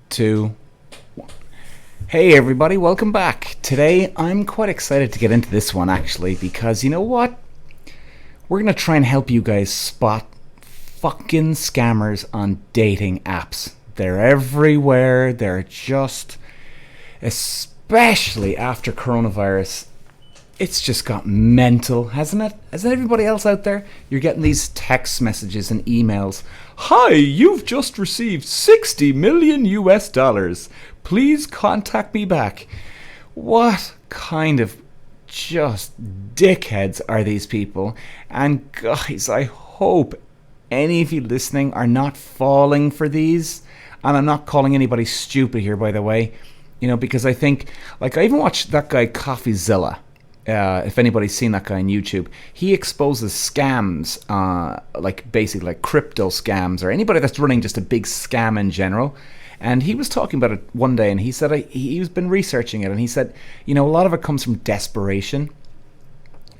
2, 1. Hey everybody, welcome back. Today I'm quite excited to get into this one actually, because you know what? We're going to try and help you guys spot fucking scammers on dating apps. They're everywhere. They're just, especially after coronavirus, it's just got mental, hasn't it? Hasn't everybody else out there? You're getting these text messages and emails. Hi, you've just received 60 million US dollars. Please contact me back. What kind of just dickheads are these people? And guys, I hope any of you listening are not falling for these. And I'm not calling anybody stupid here, by the way. You know, because I think, like, I even watched that guy CoffeeZilla. If anybody's seen that guy on YouTube, he exposes scams, like basically like crypto scams or anybody that's running just a big scam in general. And he was talking about it one day, and he said he's been researching it, and he said, you know, a lot of it comes from desperation.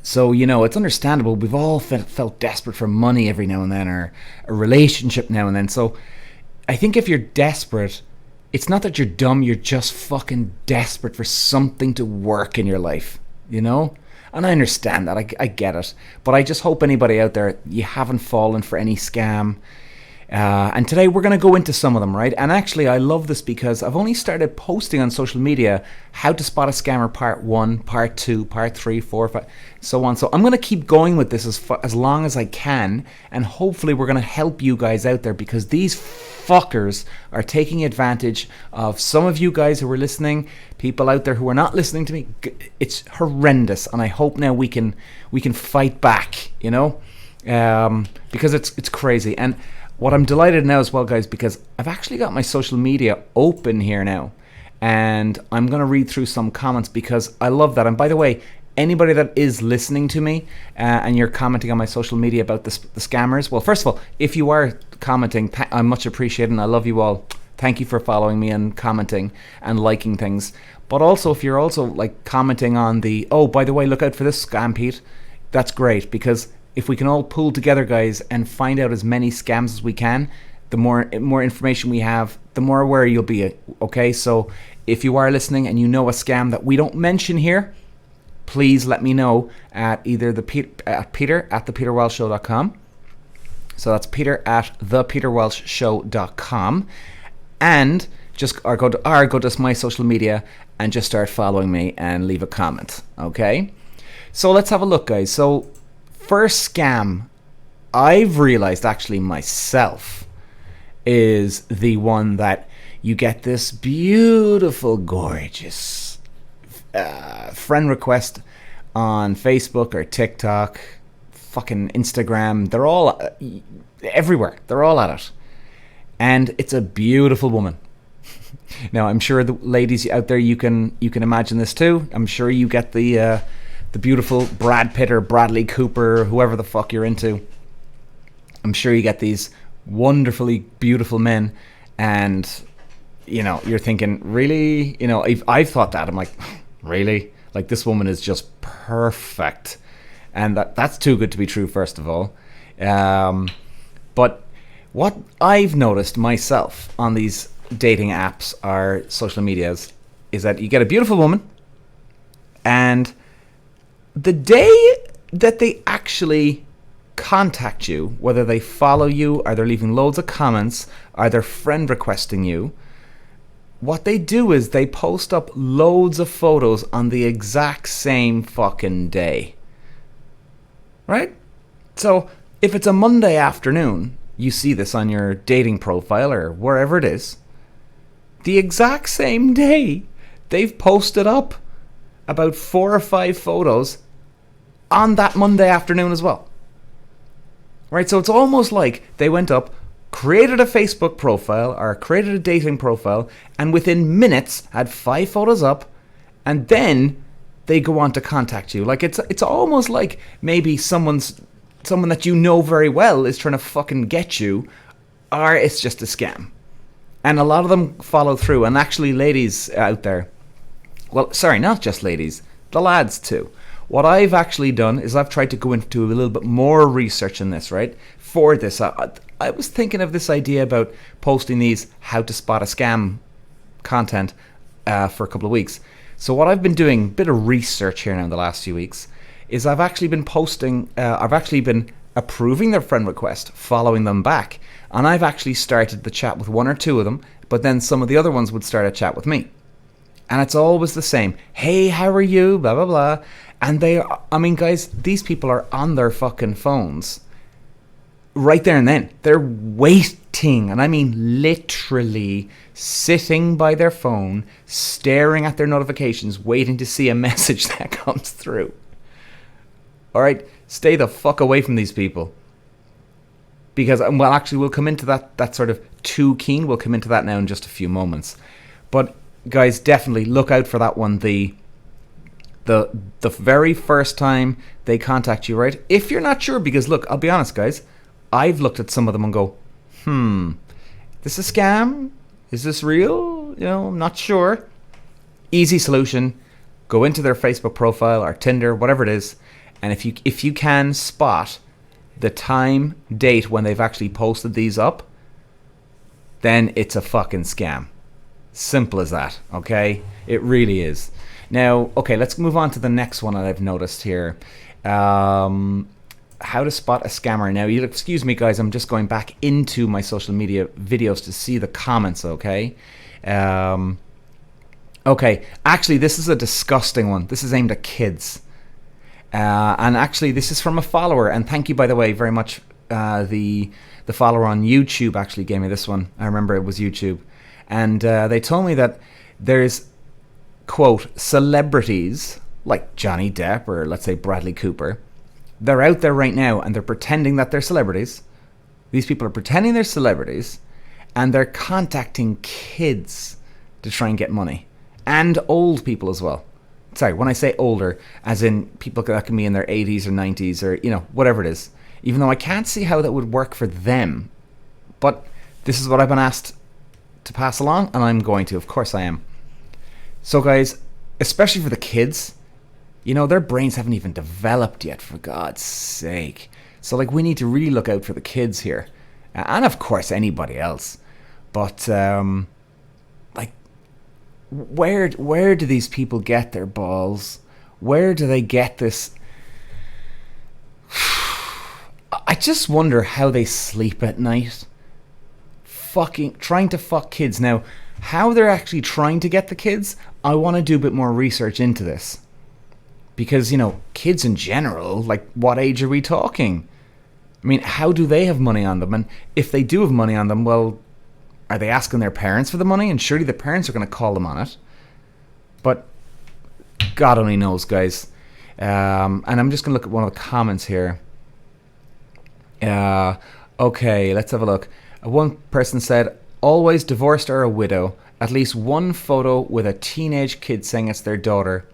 So, you know, it's understandable. We've all felt desperate for money every now and then, or a relationship now and then. So I think if you're desperate, it's not that you're dumb, you're just fucking desperate for something to work in your life. You know? And I understand that. I get it. But I just hope anybody out there, you haven't fallen for any scam. And today we're going to go into some of them, right? And actually, I love this because I've only started posting on social media how to spot a scammer part 1, part 2, part 3, 4, 5, so on. So I'm going to keep going with this as long as I can. And hopefully we're going to help you guys out there, because these fuckers are taking advantage of some of you guys who are listening, people out there who are not listening to me. It's horrendous, and I hope now we can fight back, you know, because it's crazy. And what I'm delighted now as well, guys, because I've actually got my social media open here now, and I'm going to read through some comments because I love that. And by the way, anybody that is listening to me and you're commenting on my social media about the scammers, well, first of all, if you are commenting, I'm much appreciated, and I love you all. Thank you for following me and commenting and liking things. But also, if you're also like commenting on the, oh, by the way, look out for this scam, Pete, that's great, because if we can all pull together, guys, and find out as many scams as we can, the more information we have, the more aware you'll be. Okay, so if you are listening and you know a scam that we don't mention here, please let me know at either Peter at thepeterwalshshow.com. So that's Peter at thepeterwalshshow.com, and just go to my social media and just start following me and leave a comment. Okay, so let's have a look, guys. So first scam I've realized actually myself is the one that you get this beautiful, gorgeous friend request on Facebook or TikTok, fucking Instagram. They're all everywhere. They're all at it. And it's a beautiful woman. Now, I'm sure the ladies out there, you can imagine this too. I'm sure you get the beautiful Brad Pitt or Bradley Cooper, whoever the fuck you're into. I'm sure you get these wonderfully beautiful men, and you know, you're thinking, really? You know, I've thought that. I'm like, really? Like, this woman is just perfect. And that's too good to be true, first of all. But what I've noticed myself on these dating apps or social medias is that you get a beautiful woman, and the day that they actually contact you, whether they follow you or they're leaving loads of comments or they're friend requesting you, what they do is they post up loads of photos on the exact same fucking day. Right? So if it's a Monday afternoon, you see this on your dating profile or wherever it is, the exact same day they've posted up about 4 or 5 photos on that Monday afternoon as well. Right? So it's almost like they went up, created a Facebook profile or created a dating profile, and within minutes had 5 photos up, and then they go on to contact you. Like, it's almost like maybe someone that you know very well is trying to fucking get you, or it's just a scam. And a lot of them follow through. And actually, ladies out there, well, sorry, not just ladies, the lads too. What I've actually done is I've tried to go into a little bit more research in this, right? For this, I was thinking of this idea about posting these how to spot a scam content for a couple of weeks. So what I've been doing, a bit of research here now in the last few weeks, is I've actually been posting, I've actually been approving their friend request, following them back, and I've actually started the chat with one or two of them, but then some of the other ones would start a chat with me. And it's always the same. Hey, how are you? Blah, blah, blah. And they are, I mean, guys, these people are on their fucking phones right there and then. They're waiting, and I mean literally sitting by their phone, staring at their notifications, waiting to see a message that comes through. All right, stay the fuck away from these people. Because, well, actually, we'll come into that sort of too keen. We'll come into that now in just a few moments. But guys, definitely look out for that one. The very first time they contact you, right? If you're not sure, because look, I'll be honest, guys, I've looked at some of them and go, this is a scam? Is this real? You know, I'm not sure. Easy solution. Go into their Facebook profile or Tinder, whatever it is, and if you can spot the time, date when they've actually posted these up, then it's a fucking scam. Simple as that, okay? It really is. Now, okay, let's move on to the next one that I've noticed here. How to spot a scammer. Now, you'll excuse me, guys, I'm just going back into my social media videos to see the comments, okay? Okay, actually, this is a disgusting one. This is aimed at kids. And actually, this is from a follower, and thank you, by the way, very much. The follower on YouTube actually gave me this one. I remember it was YouTube. And they told me that there's, quote, celebrities like Johnny Depp or let's say Bradley Cooper. They're out there right now and they're pretending that they're celebrities. These people are pretending they're celebrities and they're contacting kids to try and get money. And old people as well. Sorry, when I say older, as in people that can be in their 80s or 90s or, you know, whatever it is. Even though I can't see how that would work for them. But this is what I've been asked to pass along, and I'm going to. Of course I am. So guys, especially for the kids, you know, their brains haven't even developed yet, for God's sake. So like, we need to really look out for the kids here. And of course anybody else. But like, where do these people get their balls? Where do they get this? I just wonder how they sleep at night. Fucking trying to fuck kids. Now, how they're actually trying to get the kids, I want to do a bit more research into this. Because, you know, kids in general, like, what age are we talking? I mean, how do they have money on them? And if they do have money on them, well, are they asking their parents for the money? And surely the parents are going to call them on it. But God only knows, guys. And I'm just going to look at one of the comments here. Okay, let's have a look. One person said, always divorced or a widow. At least one photo with a teenage kid saying it's their daughter.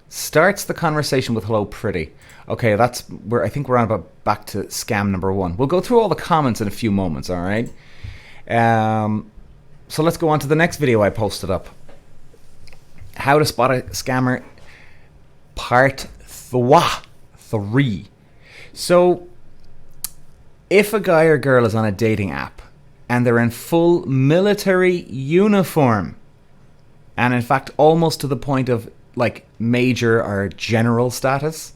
Starts the conversation with hello pretty. Okay, that's where I think we're on about back to scam number one. We'll go through all the comments in a few moments, all right? So let's go on to the next video I posted up. How to spot a scammer, part 3. So, if a guy or girl is on a dating app and they're in full military uniform, and in fact almost to the point of like major or general status,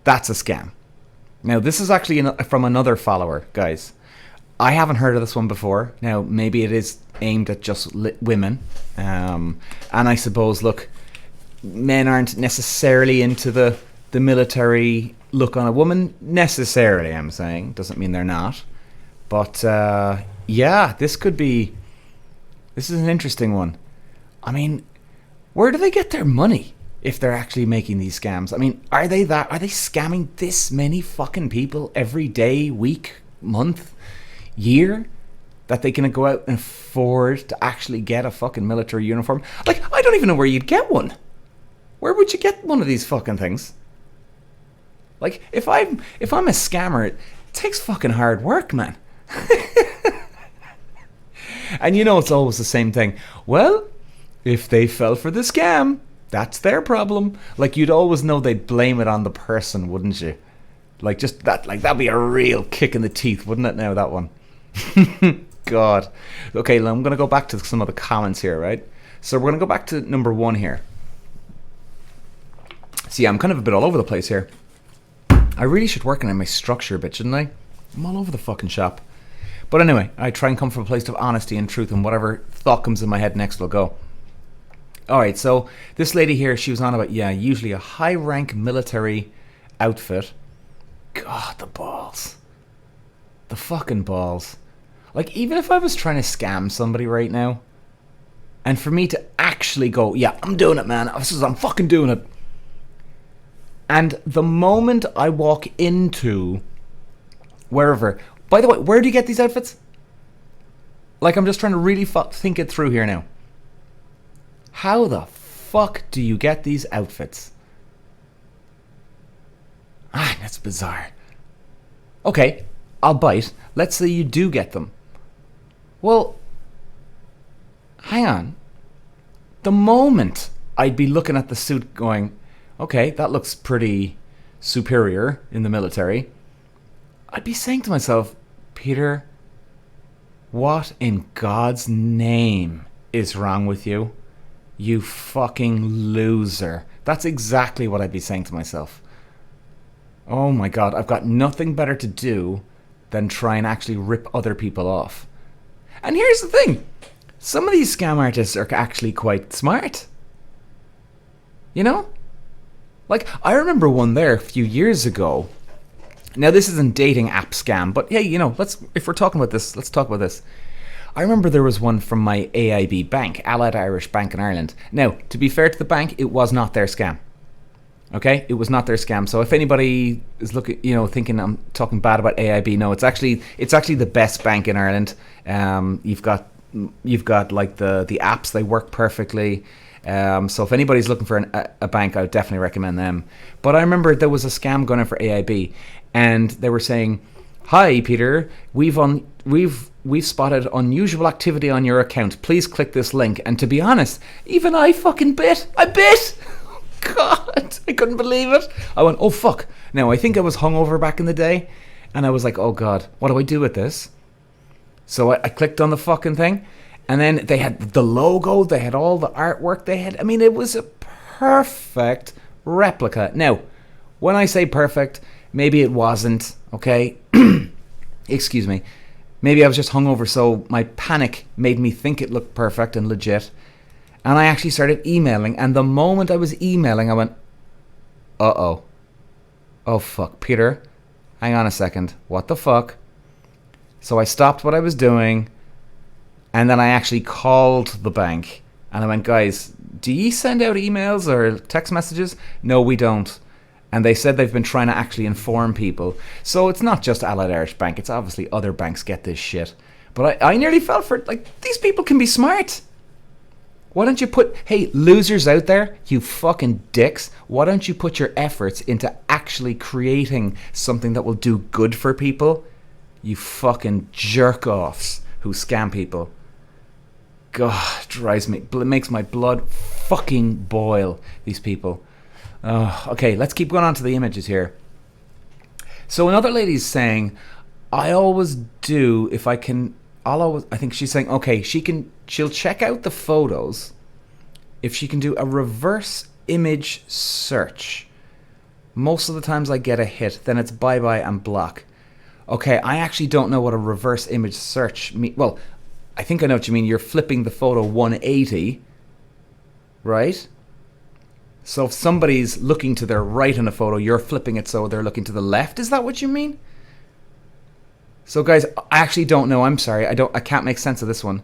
that's a scam. Now, this is actually from another follower, guys. I haven't heard of this one before. Now, maybe it is aimed at just women. And I suppose, look, men aren't necessarily into the military look on a woman, necessarily, I'm saying. Doesn't mean they're not. But, yeah, this is an interesting one. I mean, where do they get their money if they're actually making these scams? I mean, are they scamming this many fucking people every day, week, month, year, that they can go out and afford to actually get a fucking military uniform? Like, I don't even know where you'd get one. Where would you get one of these fucking things? Like, if I'm a scammer, it takes fucking hard work, man. And you know, it's always the same thing. Well, if they fell for the scam, that's their problem. Like, you'd always know they'd blame it on the person, wouldn't you? Like, just that, like, that'd be a real kick in the teeth, wouldn't it now, that one? God. Okay, I'm going to go back to some of the comments here, right? So we're going to go back to number 1 here. See, I'm kind of a bit all over the place here. I really should work on my structure a bit, shouldn't I? I'm all over the fucking shop. But anyway, I try and come from a place of honesty and truth, and whatever thought comes in my head next will go. Alright, so this lady here, she was on about, usually a high-rank military outfit. God, the balls. The fucking balls. Like, even if I was trying to scam somebody right now, and for me to actually go, yeah, I'm doing it, man. I'm fucking doing it. And the moment I walk into wherever... By the way, where do you get these outfits? Like, I'm just trying to really think it through here now. How the fuck do you get these outfits? That's bizarre. Okay, I'll bite. Let's say you do get them. Well, hang on. The moment I'd be looking at the suit going, okay, that looks pretty superior in the military, I'd be saying to myself, Peter, what in God's name is wrong with you? You fucking loser. That's exactly what I'd be saying to myself. Oh my God, I've got nothing better to do than try and actually rip other people off. And here's the thing. Some of these scam artists are actually quite smart. You know? Like, I remember one there a few years ago. Now, this isn't dating app scam, but hey, you know, if we're talking about this, let's talk about this. I remember there was one from my AIB bank, Allied Irish Bank in Ireland. Now, to be fair to the bank, it was not their scam. Okay, it was not their scam. So if anybody is looking, thinking I'm talking bad about AIB, no, it's actually the best bank in Ireland. You've got like the apps; they work perfectly. So if anybody's looking for a bank, I would definitely recommend them. But I remember there was a scam going on for AIB, and they were saying, "Hi, Peter, we've spotted unusual activity on your account. Please click this link." And to be honest, even I fucking bit. I bit. God, I couldn't believe it. I went, oh fuck. Now, I think I was hungover back in the day, and I was like, oh God, what do I do with this? So I clicked on the fucking thing, and then they had the logo, they had all the artwork, it was a perfect replica. Now, when I say perfect, maybe it wasn't, okay? Excuse me. Maybe I was just hungover, so my panic made me think it looked perfect and legit. And I actually started emailing, and the moment I was emailing, I went, uh-oh. Oh, fuck. Peter, hang on a second. What the fuck? So I stopped what I was doing, and then I actually called the bank, and I went, guys, do you send out emails or text messages? No, we don't. And they said they've been trying to actually inform people. So it's not just Allied Irish Bank. It's obviously other banks get this shit. But I nearly fell for it. Like, these people can be smart. Why don't you hey, losers out there, you fucking dicks, why don't you put your efforts into actually creating something that will do good for people? You fucking jerk-offs who scam people. God, it makes my blood fucking boil, these people. Okay, let's keep going on to the images here. So another lady's saying, I always do, if I can... I think she's saying, okay, she'll check out the photos if she can do a reverse image search. Most of the times I get a hit, then it's bye-bye and block. Okay, I actually don't know what a reverse image search means. Well, I think I know what you mean. You're flipping the photo 180, right? So if somebody's looking to their right in a photo, you're flipping it so they're looking to the left. Is that what you mean? So guys, I actually don't know. I'm sorry. I can't make sense of this one.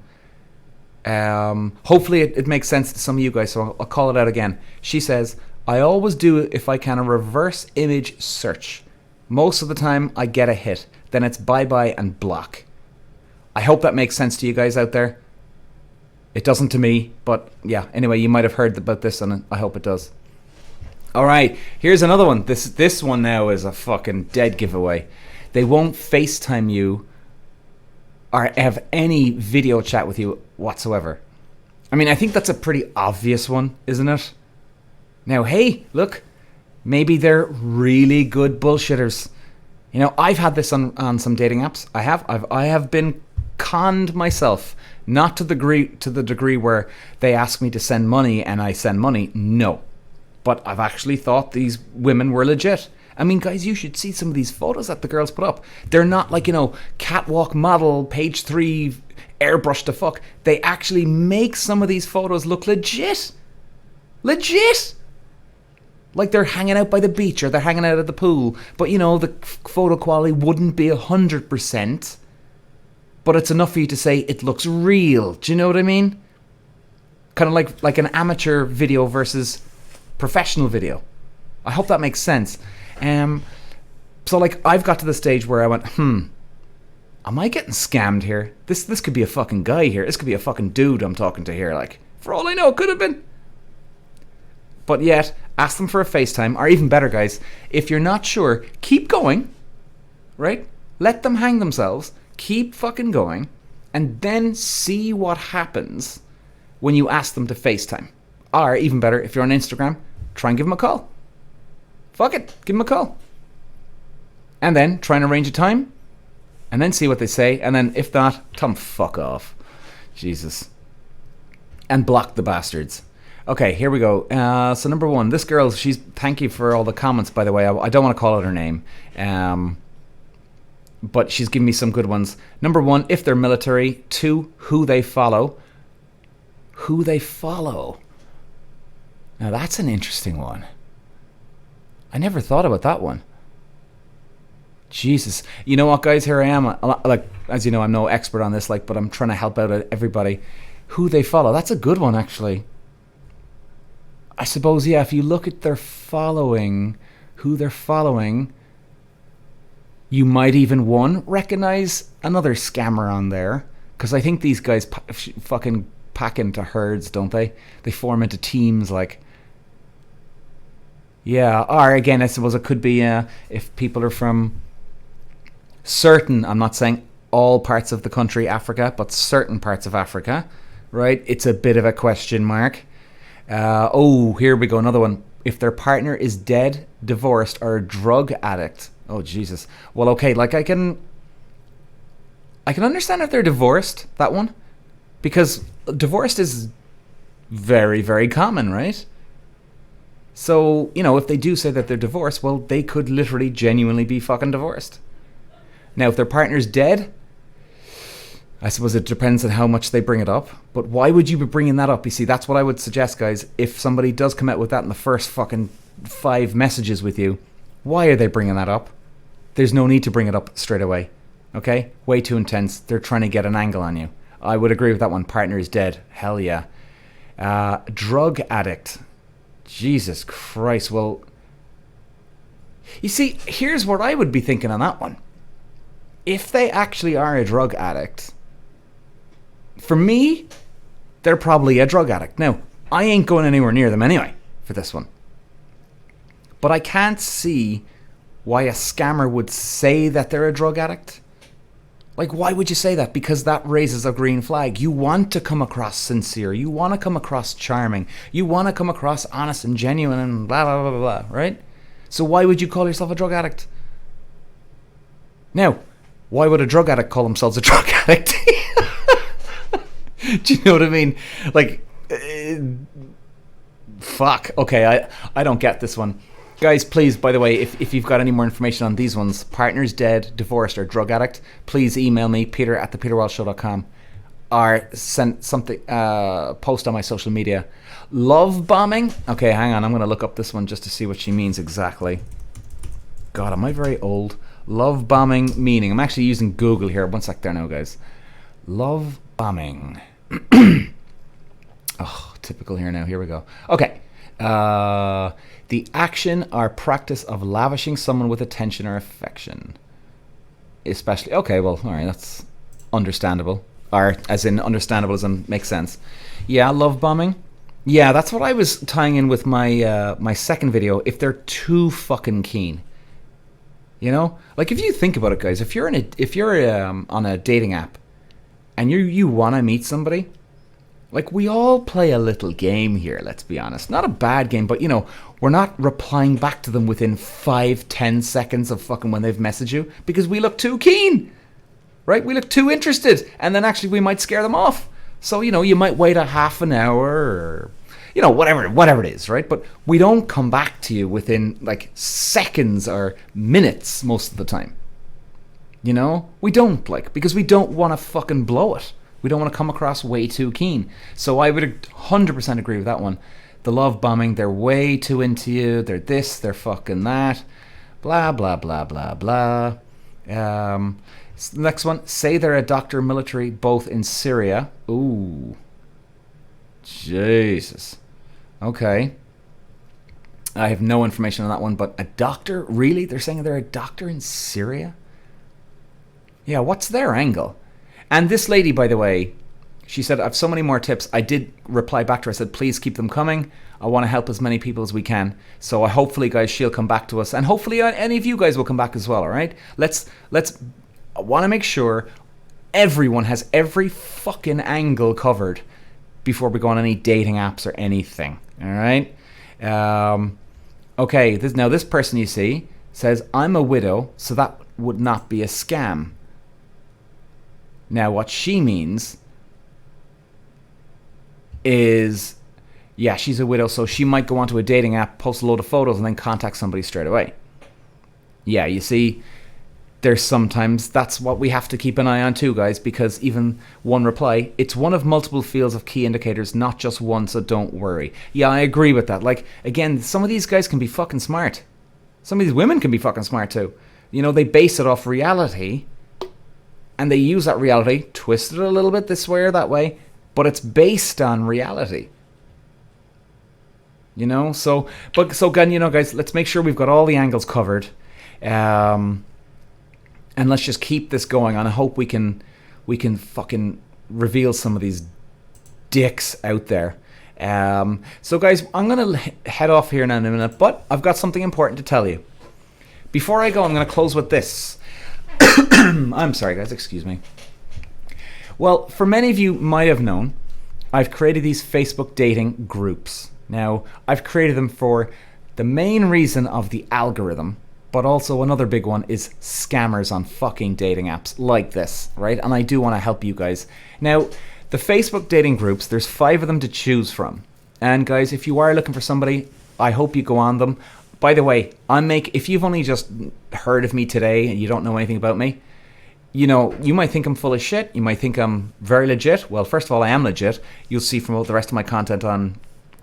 Hopefully it makes sense to some of you guys, so I'll call it out again. She says, I always do, if I can, a reverse image search. Most of the time I get a hit. Then it's bye-bye and block. I hope that makes sense to you guys out there. It doesn't to me, but yeah. Anyway, you might have heard about this, and I hope it does. All right, here's another one. This one now is a fucking dead giveaway. They won't FaceTime you or have any video chat with you whatsoever. I mean, I think that's a pretty obvious one, isn't it? Now, hey, look, maybe they're really good bullshitters. You know, I've had this on some dating apps. I have been conned myself. Not to the degree where they ask me to send money and I send money. No. But I've actually thought these women were legit. I mean, guys, you should see some of these photos that the girls put up. They're not like, catwalk model, page 3, airbrush to fuck. They actually make some of these photos look legit. Legit! Like they're hanging out by the beach or they're hanging out at the pool. But, the photo quality wouldn't be 100%. But it's enough for you to say it looks real. Do you know what I mean? Kind of like an amateur video versus professional video. I hope that makes sense. So like I've got to the stage where I went, am I getting scammed here? This could be a fucking guy here. This could be a fucking dude I'm talking to here. Like, for all I know, it could have been. But yet, ask them for a FaceTime, or even better, guys, if you're not sure, keep going, right? Let them hang themselves. Keep fucking going, and then see what happens when you ask them to FaceTime. Or even better, if you're on Instagram, try and give them a call. Fuck it, give them a call. And then try and arrange a time, and then see what they say, and then if not, tell them fuck off. Jesus. And block the bastards. Okay, here we go. So number 1, this girl, thank you for all the comments, by the way. I don't want to call out her name. But she's given me some good ones. Number 1, if they're military. 2, who they follow. Who they follow. Now that's an interesting one. I never thought about that one. Jesus. You know what, guys? Here I am. Like, as you know, I'm no expert on this, but I'm trying to help out everybody. Who they follow. That's a good one, actually. I suppose, yeah, if you look at their following, who they're following, you might even, recognize another scammer on there. Because I think these guys fucking pack into herds, don't they? They form into teams, like. Yeah, or again, I suppose it could be if people are from certain, I'm not saying all parts of the country, Africa, but certain parts of Africa, right? It's a bit of a question mark. Here we go, another one. If their partner is dead, divorced, or a drug addict. Oh, Jesus. Well, okay, like I can understand if they're divorced, that one. Because divorced is very, very common, right? So, if they do say that they're divorced, well, they could literally, genuinely be fucking divorced. Now, if their partner's dead, I suppose it depends on how much they bring it up. But why would you be bringing that up? You see, that's what I would suggest, guys. If somebody does come out with that in the first fucking 5 messages with you, why are they bringing that up? There's no need to bring it up straight away. Okay? Way too intense. They're trying to get an angle on you. I would agree with that one. Partner is dead. Hell yeah. Drug addict. Jesus Christ. Well, you see, here's what I would be thinking on that one. If they actually are a drug addict, for me, they're probably a drug addict. Now, I ain't going anywhere near them anyway for this one. But I can't see why a scammer would say that they're a drug addict. Like, why would you say that? Because that raises a green flag. You want to come across sincere. You want to come across charming. You want to come across honest and genuine and blah, blah, blah, blah, blah, right? So why would you call yourself a drug addict? Now, why would a drug addict call themselves a drug addict? Do you know what I mean? Like, fuck. Okay, I don't get this one. Guys, please, by the way, if you've got any more information on these ones, partner's dead, divorced, or drug addict, please email me, peter@thepeterwalshshow.com, or send something, post on my social media. Love bombing? Okay, hang on, I'm going to look up this one just to see what she means exactly. God, am I very old? Love bombing meaning. I'm actually using Google here. One sec there now, guys. Love bombing. Oh, typical here now. Here we go. Okay. The action or practice of lavishing someone with attention or affection. Especially, okay, well, all right, that's understandable. Or, as in, understandableism makes sense. Yeah, love bombing. Yeah, that's what I was tying in with my my second video. If they're too fucking keen. You know? Like, if you think about it, guys, if you're on a dating app and you want to meet somebody, like, we all play a little game here, let's be honest. Not a bad game, but, we're not replying back to them within 5-10 seconds of fucking when they've messaged you because we look too keen. right? We look too interested, and then actually we might scare them off. So, you might wait a half an hour or, whatever it is, right? But we don't come back to you within like seconds or minutes most of the time. We don't, because we don't want to fucking blow it. We don't want to come across way too keen. So I would 100% agree with that one. The love bombing, they're way too into you. They're this, they're fucking that. Blah, blah, blah, blah, blah. Next one, say they're a doctor military both in Syria. Ooh. Jesus. Okay. I have no information on that one, but a doctor? Really? They're saying they're a doctor in Syria? Yeah, what's their angle? And this lady, by the way, she said, I have so many more tips. I did reply back to her. I said, please keep them coming. I want to help as many people as we can. So hopefully, guys, she'll come back to us. And hopefully any of you guys will come back as well, all right? I want to make sure everyone has every fucking angle covered before we go on any dating apps or anything, all right? Okay, this person you see says, I'm a widow, so that would not be a scam. Now, what she means is, yeah, she's a widow, so she might go onto a dating app, post a load of photos, and then contact somebody straight away. Yeah, you see, there's sometimes that's what we have to keep an eye on too, guys, because even one reply, it's one of multiple fields of key indicators, not just one, so don't worry. Yeah, I agree with that. Again, some of these guys can be fucking smart. Some of these women can be fucking smart too. They base it off reality, and they use that reality, twist it a little bit this way or that way, but it's based on reality. So again, guys, let's make sure we've got all the angles covered. And let's just keep this going, and I hope we can fucking reveal some of these dicks out there. So guys, I'm going to head off here now in a minute, but I've got something important to tell you. Before I go, I'm going to close with this. I'm sorry, guys, excuse me. Well, for many of you might have known, I've created these Facebook dating groups. Now, I've created them for the main reason of the algorithm, but also another big one is scammers on fucking dating apps like this, right? And I do want to help you guys. Now, the Facebook dating groups, there's 5 of them to choose from. And guys, if you are looking for somebody, I hope you go on them. By the way, if you've only just heard of me today and you don't know anything about me, you might think I'm full of shit. You might think I'm very legit. Well, first of all, I am legit. You'll see from the rest of my content on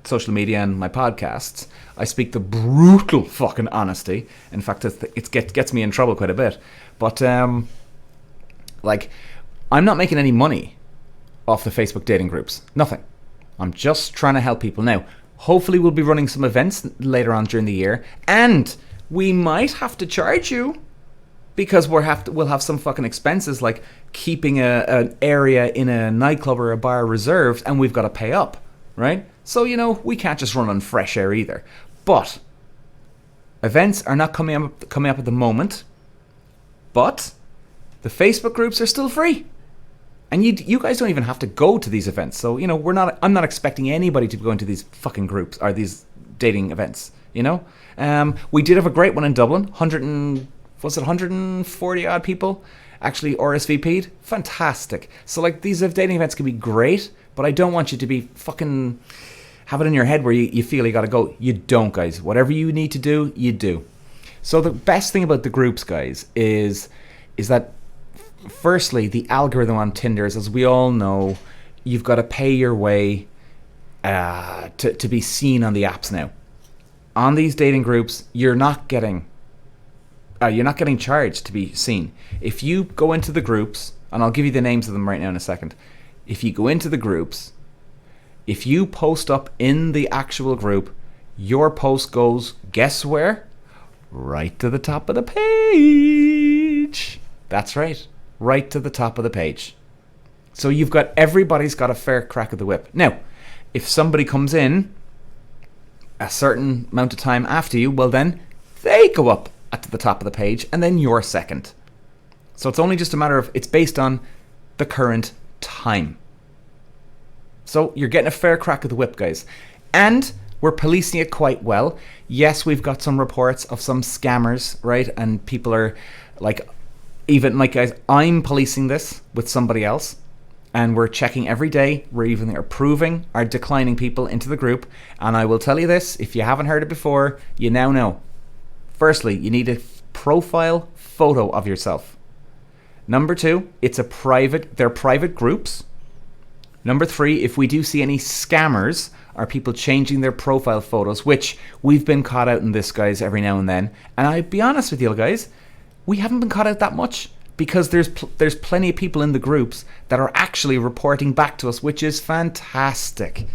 social media and my podcasts, I speak the brutal fucking honesty. In fact, it gets me in trouble quite a bit. But, I'm not making any money off the Facebook dating groups. Nothing. I'm just trying to help people. Now, hopefully we'll be running some events later on during the year, and we might have to charge you because we'll have some fucking expenses like keeping an area in a nightclub or a bar reserved, and we've got to pay up, right? So, we can't just run on fresh air either. But events are not coming up at the moment, but the Facebook groups are still free. And you guys don't even have to go to these events. So, I'm not expecting anybody to go into these fucking groups or these dating events, We did have a great one in Dublin. 140 odd people actually RSVP'd. Fantastic. So, these dating events can be great, but I don't want you to be fucking have it in your head where you feel you got to go. You don't, guys. Whatever you need to do, you do. So the best thing about the groups, guys, is that firstly, the algorithm on Tinder is, as we all know, you've got to pay your way to be seen on the apps now. On these dating groups, you're not getting charged to be seen. If you go into the groups, and I'll give you the names of them right now in a second. If you go into the groups, if you post up in the actual group, your post goes, guess where? Right to the top of the page. That's right. Right to the top of the page. So everybody's got a fair crack of the whip. Now, if somebody comes in a certain amount of time after you, well then they go up at the top of the page and then you're second. So it's only just a matter of, it's based on the current time. So you're getting a fair crack of the whip, guys. And we're policing it quite well. Yes, we've got some reports of some scammers, right? And people are even like guys, I'm policing this with somebody else, and we're checking every day. We're even approving or declining people into the group. And I will tell you this, if you haven't heard it before, you now know. Firstly, you need a profile photo of yourself. Number 2, they're private groups. Number 3, if we do see any scammers or people changing their profile photos, which we've been caught out in this, guys, every now and then. And I'll be honest with you guys, we haven't been caught out that much, because there's plenty of people in the groups that are actually reporting back to us, which is fantastic.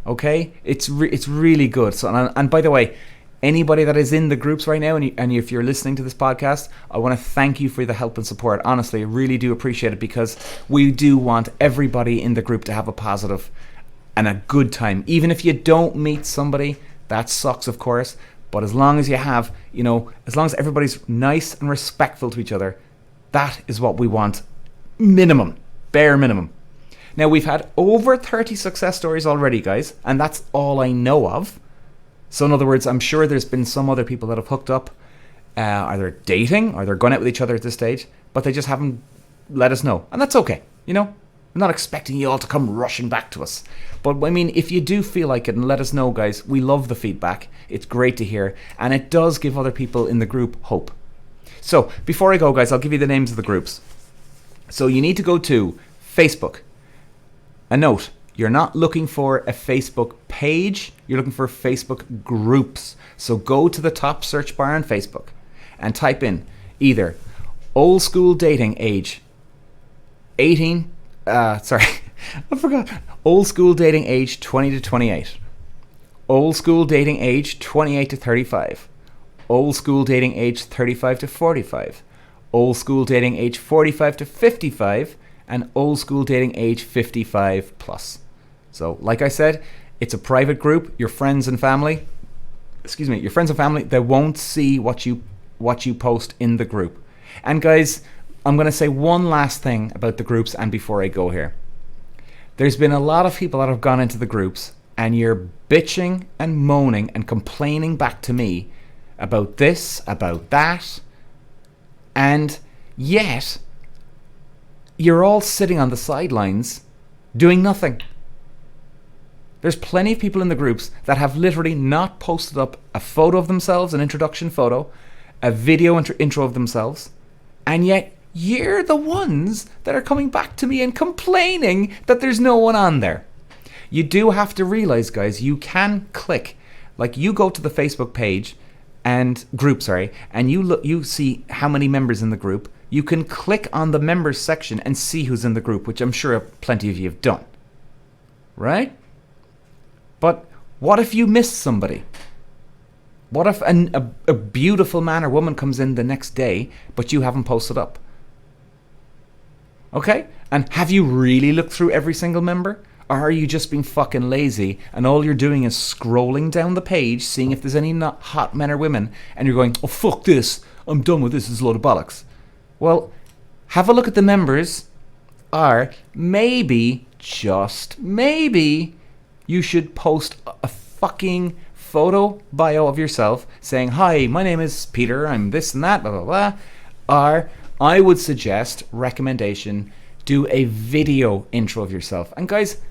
Okay, it's really good. So and by the way, anybody that is in the groups right now, and if you're listening to this podcast, I want to thank you for the help and support. Honestly, I really do appreciate it, because we do want everybody in the group to have a positive and a good time. Even if you don't meet somebody, that sucks, of course. But as long as you have, as long as everybody's nice and respectful to each other, that is what we want. Minimum. Bare minimum. Now, we've had over 30 success stories already, guys, and that's all I know of. So in other words, I'm sure there's been some other people that have hooked up, either dating or they're going out with each other at this stage, but they just haven't let us know. And that's okay, I'm not expecting you all to come rushing back to us. But I mean, if you do feel like it, and let us know, guys, we love the feedback. It's great to hear, and it does give other people in the group hope. So before I go, guys, I'll give you the names of the groups. So you need to go to Facebook. A note, you're not looking for a Facebook page, you're looking for Facebook groups. So go to the top search bar on Facebook and type in either old school dating age 18, I forgot, old school dating age 20 to 28, old school dating age 28 to 35, old school dating age 35 to 45, old school dating age 45 to 55, and old school dating age 55 plus. So, like I said, it's a private group. Your friends and family, they won't see what you post in the group. And guys, I'm going to say one last thing about the groups, and before I go here. There's been a lot of people that have gone into the groups, and you're bitching and moaning and complaining back to me about this, about that, and yet you're all sitting on the sidelines doing nothing. There's plenty of people in the groups that have literally not posted up a photo of themselves, an introduction photo, a video intro of themselves, and yet you're the ones that are coming back to me and complaining that there's no one on there. You do have to realize, guys, you can click, like you go to the Facebook page and group, and you see how many members in the group. You can click on the members section and see who's in the group, which I'm sure plenty of you have done. Right? But what if you miss somebody? What if a beautiful man or woman comes in the next day, but you haven't posted up? Okay? And have you really looked through every single member? Or are you just being fucking lazy and all you're doing is scrolling down the page, seeing if there's any not hot men or women, and you're going, oh fuck this, I'm done with this, it's a load of bollocks. Well, have a look at the members, or maybe, just maybe, you should post a fucking photo bio of yourself saying, hi, my name is Peter, I'm this and that, blah, blah, blah. Or I would suggest, recommendation, do a video intro of yourself. And guys,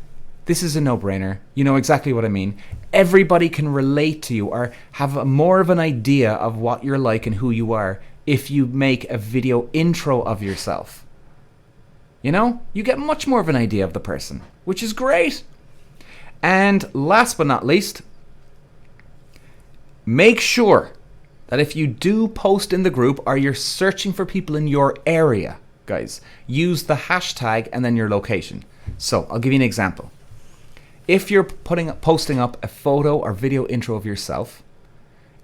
this is a no-brainer. You know exactly what I mean. Everybody can relate to you or have more of an idea of what you're like and who you are if you make a video intro of yourself. You get much more of an idea of the person, which is great. And last but not least, make sure that if you do post in the group or you're searching for people in your area, guys, use the hashtag and then your location. So I'll give you an example. If you're posting up a photo or video intro of yourself,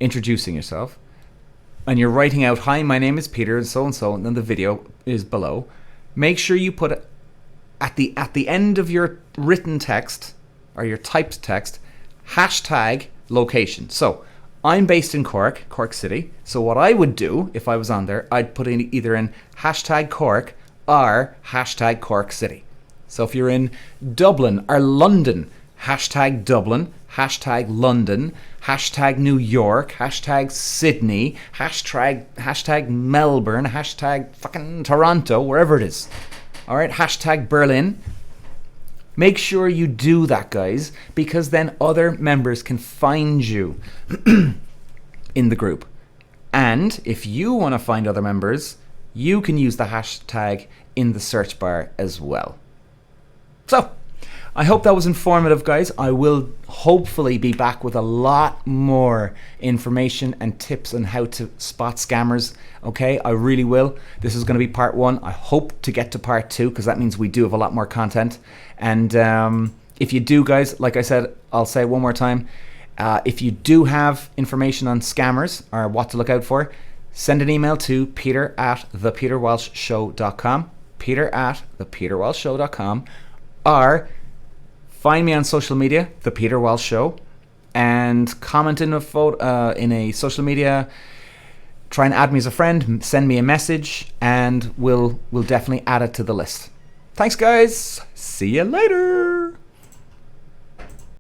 introducing yourself, and you're writing out, hi, my name is Peter, and so, and then the video is below, make sure you put at the end of your written text or your typed text, hashtag location. So I'm based in Cork City. So what I would do if I was on there, I'd put in either in hashtag Cork or hashtag Cork City. So if you're in Dublin or London, hashtag Dublin, hashtag London, hashtag New York, hashtag Sydney, hashtag Melbourne, hashtag fucking Toronto, wherever it is. All right, hashtag Berlin. Make sure you do that, guys, because then other members can find you in the group. And if you want to find other members, you can use the hashtag in the search bar as well. So, I hope that was informative, guys. I will hopefully be back with a lot more information and tips on how to spot scammers. Okay, I really will. This is going to be part 1. I hope to get to part 2 because that means we do have a lot more content. And if you do, guys, like I said, I'll say it one more time. If you do have information on scammers or what to look out for, send an email to peter@thepeterwalshshow.com, peter@thepeterwalshshow.com, or find me on social media, The Peter Walsh Show, and comment in a photo in a social media. Try and add me as a friend, send me a message, and we'll definitely add it to the list. Thanks, guys. See you later.